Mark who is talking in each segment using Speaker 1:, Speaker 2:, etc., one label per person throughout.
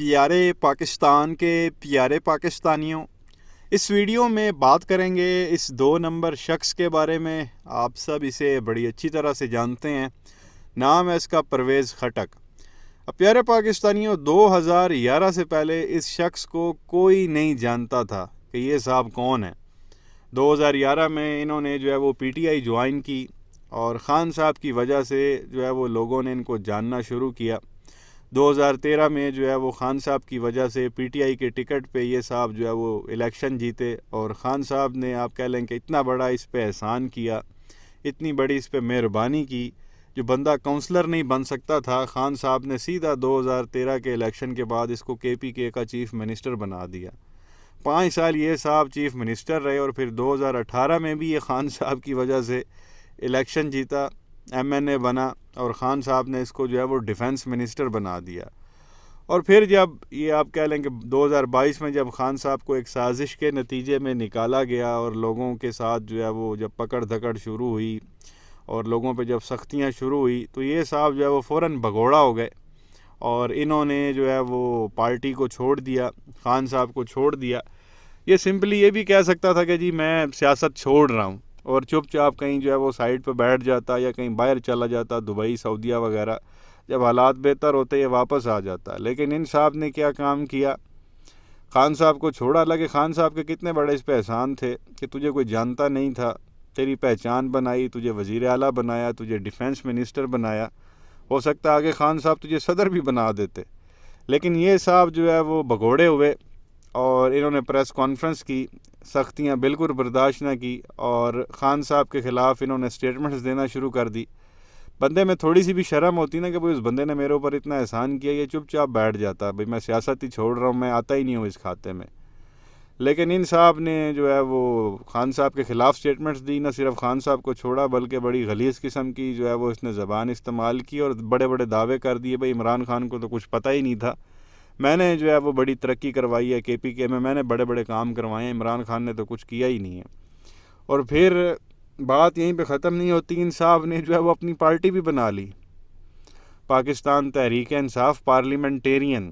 Speaker 1: پیارے پاکستان کے پیارے پاکستانیوں، اس ویڈیو میں بات کریں گے اس 2 نمبر شخص کے بارے میں۔ آپ سب اسے بڑی اچھی طرح سے جانتے ہیں، نام ہے اس کا پرویز خٹک۔ اب پیارے پاکستانیوں، 2011 سے پہلے اس شخص کو کوئی نہیں جانتا تھا کہ یہ صاحب کون ہے۔ 2011 میں انہوں نے وہ پی ٹی آئی جوائن کی اور خان صاحب کی وجہ سے وہ لوگوں نے ان کو جاننا شروع کیا۔ 2013 میں وہ خان صاحب کی وجہ سے پی ٹی آئی کے ٹکٹ پہ یہ صاحب وہ الیکشن جیتے، اور خان صاحب نے آپ کہہ لیں کہ اتنا بڑا اس پہ احسان کیا، اتنی بڑی اس پہ مہربانی کی۔ جو بندہ کونسلر نہیں بن سکتا تھا، خان صاحب نے سیدھا 2013 کے الیکشن کے بعد اس کو کے پی کے کا چیف منسٹر بنا دیا۔ 5 سال یہ صاحب چیف منسٹر رہے، اور پھر 2018 میں بھی یہ خان صاحب کی وجہ سے الیکشن جیتا، ایم این اے بنا، اور خان صاحب نے اس کو وہ ڈیفنس منسٹر بنا دیا۔ اور پھر جب یہ آپ کہہ لیں کہ 2022 میں جب خان صاحب کو ایک سازش کے نتیجے میں نکالا گیا اور لوگوں کے ساتھ وہ جب پکڑ دھکڑ شروع ہوئی اور لوگوں پہ جب سختیاں شروع ہوئی، تو یہ صاحب وہ فوراً بھگوڑا ہو گئے، اور انہوں نے وہ پارٹی کو چھوڑ دیا، خان صاحب کو چھوڑ دیا۔ یہ سمپلی یہ بھی کہہ سکتا تھا کہ جی میں سیاست چھوڑ رہا ہوں، اور چپ چاپ کہیں وہ سائڈ پہ بیٹھ جاتا یا کہیں باہر چلا جاتا، دبئی، سعودیہ وغیرہ، جب حالات بہتر ہوتے یہ واپس آ جاتا۔ لیکن ان صاحب نے کیا کام کیا، خان صاحب کو چھوڑا۔ حالانکہ خان صاحب کے کتنے بڑے اس پہ احسان تھے کہ تجھے کوئی جانتا نہیں تھا، تیری پہچان بنائی، تجھے وزیر اعلیٰ بنایا، تجھے ڈیفنس منسٹر بنایا، ہو سکتا آگے خان صاحب تجھے صدر بھی بنا دیتے۔ لیکن یہ صاحب وہ بھگوڑے ہوئے، اور انہوں نے پریس کانفرنس کی، سختیاں بالکل برداشت نہ کی، اور خان صاحب کے خلاف انہوں نے سٹیٹمنٹس دینا شروع کر دی۔ بندے میں تھوڑی سی بھی شرم ہوتی نا کہ بھئی اس بندے نے میرے اوپر اتنا احسان کیا، یہ چپ چاپ بیٹھ جاتا، بھئی میں سیاست ہی چھوڑ رہا ہوں، میں آتا ہی نہیں ہوں اس کھاتے میں۔ لیکن ان صاحب نے وہ خان صاحب کے خلاف سٹیٹمنٹس دی، نہ صرف خان صاحب کو چھوڑا بلکہ بڑی غلیظ قسم کی وہ اس نے زبان استعمال کی، اور بڑے بڑے دعوے کر دیے، بھئی عمران خان کو تو کچھ پتہ ہی نہیں تھا، میں نے وہ بڑی ترقی کروائی ہے کے پی کے میں نے بڑے بڑے کام کروائے ہیں، عمران خان نے تو کچھ کیا ہی نہیں ہے۔ اور پھر بات یہیں پہ ختم نہیں ہوتی، ان صاحب نے وہ اپنی پارٹی بھی بنا لی، پاکستان تحریک انصاف پارلیمنٹیرین۔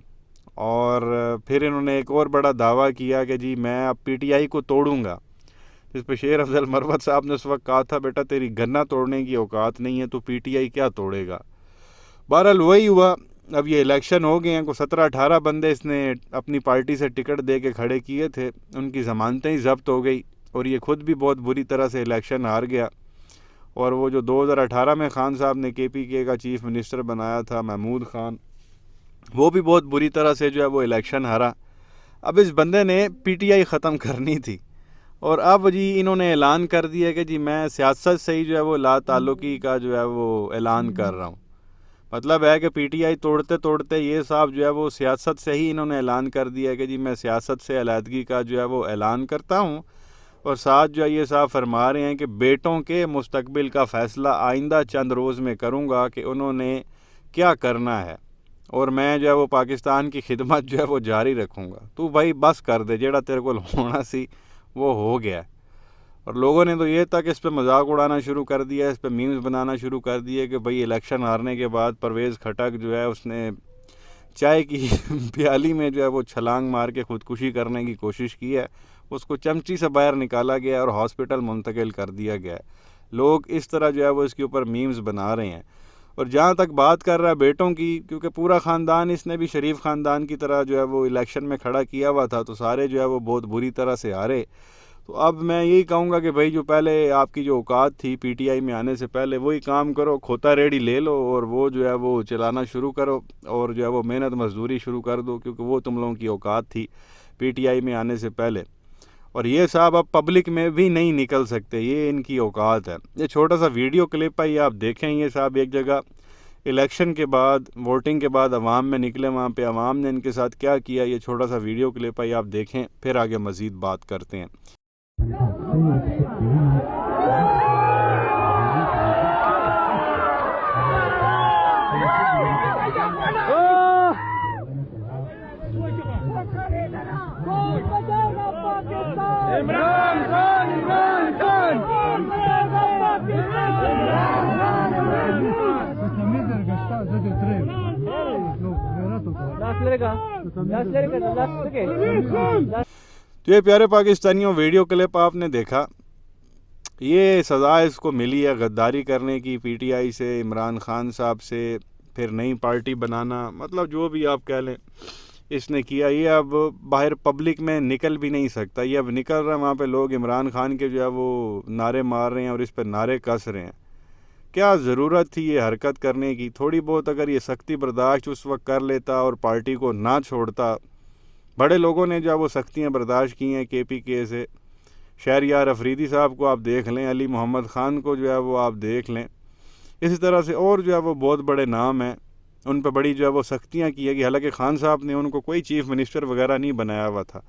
Speaker 1: اور پھر انہوں نے ایک اور بڑا دعویٰ کیا کہ جی میں اب پی ٹی آئی کو توڑوں گا، جس پہ شیر افضل مروت صاحب نے اس وقت کہا تھا بیٹا تیری گنا توڑنے کی اوقات نہیں ہے، تو پی ٹی آئی کیا توڑے گا۔ بہرحال وہی ہوا۔ اب یہ الیکشن ہو گئے ہیں، کو 17-18 بندے اس نے اپنی پارٹی سے ٹکٹ دے کے کھڑے کیے تھے، ان کی ضمانتیں ہی ضبط ہو گئی، اور یہ خود بھی بہت بری طرح سے الیکشن ہار گیا۔ اور وہ جو 2018 میں خان صاحب نے کے پی کے کا چیف منسٹر بنایا تھا، محمود خان، وہ بھی بہت بری طرح سے وہ الیکشن ہارا۔ اب اس بندے نے پی ٹی آئی ختم کرنی تھی، اور اب جی انہوں نے اعلان کر دیا کہ جی میں سیاست سے ہی وہ لا تعلقی کا وہ اعلان کر رہا ہوں۔ مطلب ہے کہ پی ٹی آئی توڑتے توڑتے یہ صاحب وہ سیاست سے ہی انہوں نے اعلان کر دیا کہ جی میں سیاست سے علیحدگی کا وہ اعلان کرتا ہوں، اور ساتھ یہ صاحب فرما رہے ہیں کہ بیٹوں کے مستقبل کا فیصلہ آئندہ چند روز میں کروں گا کہ انہوں نے کیا کرنا ہے، اور میں وہ پاکستان کی خدمت وہ جاری رکھوں گا۔ تو بھائی بس کر دے، جیڑا تیرے کو ہونا سی وہ ہو گیا۔ اور لوگوں نے تو یہ تک اس پہ مذاق اڑانا شروع کر دیا، اس پہ میمز بنانا شروع کر دیے کہ بھئی الیکشن ہارنے کے بعد پرویز خٹک اس نے چائے کی پیالی میں وہ چھلانگ مار کے خودکشی کرنے کی کوشش کی ہے، اس کو چمچی سے باہر نکالا گیا اور ہاسپٹل منتقل کر دیا گیا ہے۔ لوگ اس طرح وہ اس کے اوپر میمز بنا رہے ہیں۔ اور جہاں تک بات کر رہا ہے بیٹوں کی، کیونکہ پورا خاندان اس نے بھی شریف خاندان کی طرح وہ الیکشن میں کھڑا کیا ہوا تھا، تو سارے وہ بہت بری طرح سے ہارے۔ تو اب میں یہی کہوں گا کہ بھائی جو پہلے آپ کی جو اوقات تھی پی ٹی آئی میں آنے سے پہلے، وہی کام کرو، کھوتا ریڈی لے لو اور وہ وہ چلانا شروع کرو، اور وہ محنت مزدوری شروع کر دو، کیونکہ وہ تم لوگوں کی اوقات تھی پی ٹی آئی میں آنے سے پہلے۔ اور یہ صاحب اب پبلک میں بھی نہیں نکل سکتے، یہ ان کی اوقات ہے۔ یہ چھوٹا سا ویڈیو کلپ ہے، یہ آپ دیکھیں، یہ صاحب ایک جگہ الیکشن کے بعد، ووٹنگ کے بعد عوام میں نکلے، وہاں پہ عوام نے ان کے ساتھ کیا کیا، یہ چھوٹا سا ویڈیو کلپ ہے، یہ آپ دیکھیں، پھر آگے مزید بات کرتے ہیں۔
Speaker 2: عمران خان عمران خان
Speaker 1: تو یہ پیارے پاکستانیوں ویڈیو کلپ آپ نے دیکھا, یہ سزا اس کو ملی ہے غداری کرنے کی پی ٹی آئی سے, عمران خان صاحب سے, پھر نئی پارٹی بنانا, مطلب جو بھی آپ کہہ لیں اس نے کیا. یہ اب باہر پبلک میں نکل بھی نہیں سکتا, یہ اب نکل رہا ہے وہاں پہ لوگ عمران خان کے جو ہے وہ نعرے مار رہے ہیں اور اس پہ نعرے کس رہے ہیں. کیا ضرورت تھی یہ حرکت کرنے کی؟ تھوڑی بہت اگر یہ سختی برداشت اس وقت کر لیتا اور پارٹی کو نہ چھوڑتا. بڑے لوگوں نے جو ہے وہ سختیاں برداشت کی ہیں کے پی کے سے. شہریار افریدی صاحب کو آپ دیکھ لیں, علی محمد خان کو جو ہے وہ آپ دیکھ لیں, اسی طرح سے اور جو ہے وہ بہت بڑے نام ہیں, ان پہ بڑی جو ہے وہ سختیاں کی ہے کہ حالانکہ خان صاحب نے ان کو کوئی چیف منسٹر وغیرہ نہیں بنایا ہوا تھا,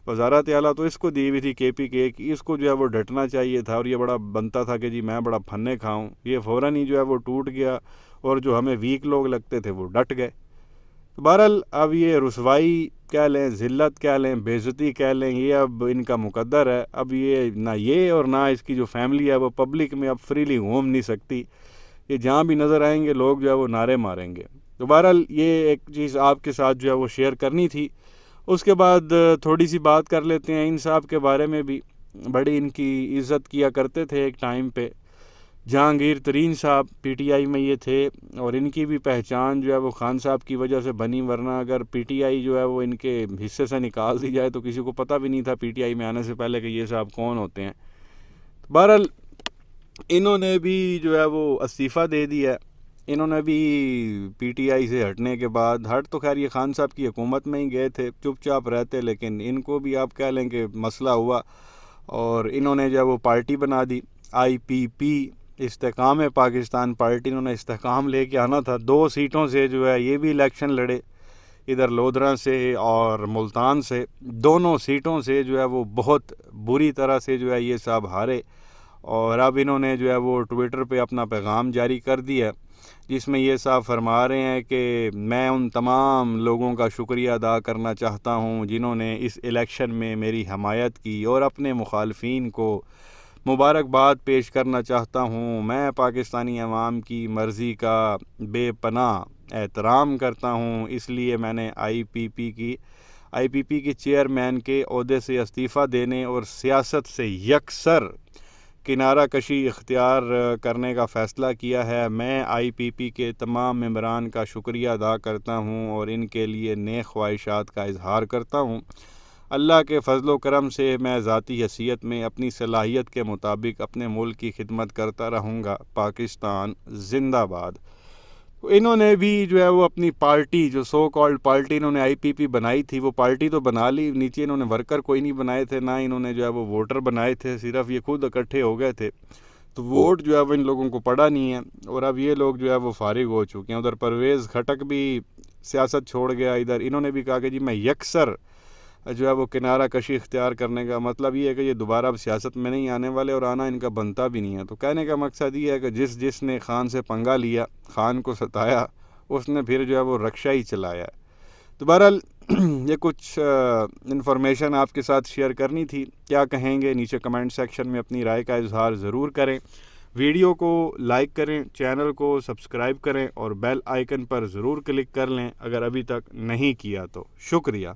Speaker 1: وزارت اعلیٰ تو اس کو دی ہوئی تھی کے پی کے کی, اس کو جو ہے وہ ڈٹنا چاہیے تھا اور یہ بڑا بنتا تھا کہ جی میں بڑا پھنے کھاؤں. یہ فوراً ہی جو ہے وہ ٹوٹ گیا اور جو ہمیں ویک لوگ لگتے تھے وہ ڈٹ گئے. بہرحال اب یہ رسوائی کہہ لیں, ذلت کہہ لیں, بے عزتی کہہ لیں, یہ اب ان کا مقدر ہے. اب یہ نہ یہ اور نہ اس کی جو فیملی ہے وہ پبلک میں اب فریلی گھوم نہیں سکتی. یہ جہاں بھی نظر آئیں گے لوگ جو ہے وہ نعرے ماریں گے. تو بہرحال یہ ایک چیز آپ کے ساتھ جو ہے وہ شیئر کرنی تھی. اس کے بعد تھوڑی سی بات کر لیتے ہیں ان صاحب کے بارے میں بھی. بڑی ان کی عزت کیا کرتے تھے ایک ٹائم پہ. جہانگیر ترین صاحب پی ٹی آئی میں یہ تھے اور ان کی بھی پہچان جو ہے وہ خان صاحب کی وجہ سے بنی, ورنہ اگر پی ٹی آئی جو ہے وہ ان کے حصے سے نکال دی جائے تو کسی کو پتہ بھی نہیں تھا پی ٹی آئی میں آنے سے پہلے کہ یہ صاحب کون ہوتے ہیں. بہرحال انہوں نے بھی جو ہے وہ استعفیٰ دے دیا. انہوں نے بھی پی ٹی آئی سے ہٹنے کے بعد, ہٹ تو خیر یہ خان صاحب کی حکومت میں ہی گئے تھے, چپ چاپ رہتے, لیکن ان کو بھی آپ کہہ لیں کہ مسئلہ ہوا اور انہوں نے جو ہے وہ پارٹی بنا دی آئی پی پی, استحکام پاکستان پارٹی. انہوں نے استحکام لے کے آنا تھا. 2 سیٹوں سے جو ہے یہ بھی الیکشن لڑے, ادھر لودھرا سے اور ملتان سے. دونوں سیٹوں سے جو ہے وہ بہت بری طرح سے جو ہے یہ صاحب ہارے, اور اب انہوں نے جو ہے وہ ٹویٹر پہ اپنا پیغام جاری کر دیا جس میں یہ صاحب فرما رہے ہیں کہ میں ان تمام لوگوں کا شکریہ ادا کرنا چاہتا ہوں جنہوں نے اس الیکشن میں میری حمایت کی, اور اپنے مخالفین کو مبارکباد پیش کرنا چاہتا ہوں. میں پاکستانی عوام کی مرضی کا بے پناہ احترام کرتا ہوں, اس لیے میں نے آئی پی پی کے چیئرمین کے عہدے سے استعفیٰ دینے اور سیاست سے یکسر کنارہ کشی اختیار کرنے کا فیصلہ کیا ہے. میں آئی پی پی کے تمام ممبران کا شکریہ ادا کرتا ہوں اور ان کے لیے نیک خواہشات کا اظہار کرتا ہوں. اللہ کے فضل و کرم سے میں ذاتی حیثیت میں اپنی صلاحیت کے مطابق اپنے ملک کی خدمت کرتا رہوں گا. پاکستان زندہ باد. انہوں نے بھی جو ہے وہ اپنی پارٹی, جو سو کالڈ پارٹی انہوں نے آئی پی پی بنائی تھی, وہ پارٹی تو بنا لی, نیچے انہوں نے ورکر کوئی نہیں بنائے تھے, نہ انہوں نے جو ہے وہ ووٹر بنائے تھے, صرف یہ خود اکٹھے ہو گئے تھے. تو ووٹ جو ہے وہ ان لوگوں کو پڑا نہیں ہے, اور اب یہ لوگ جو ہے وہ فارغ ہو چکے ہیں. ادھر پرویز خٹک بھی سیاست چھوڑ گیا, ادھر انہوں نے بھی کہا کہ جی میں یکسر جو ہے وہ کنارہ کشی اختیار کرنے کا مطلب یہ ہے کہ یہ دوبارہ اب سیاست میں نہیں آنے والے, اور آنا ان کا بنتا بھی نہیں ہے. تو کہنے کا مقصد یہ ہے کہ جس نے خان سے پنگا لیا, خان کو ستایا, اس نے پھر جو ہے وہ رکشہ ہی چلایا. تو بہرحال یہ کچھ انفارمیشن آپ کے ساتھ شیئر کرنی تھی. کیا کہیں گے نیچے کمنٹ سیکشن میں اپنی رائے کا اظہار ضرور کریں. ویڈیو کو لائک کریں, چینل کو سبسکرائب کریں اور بیل آئیکن پر ضرور کلک کر لیں اگر ابھی تک نہیں کیا تو. شکریہ.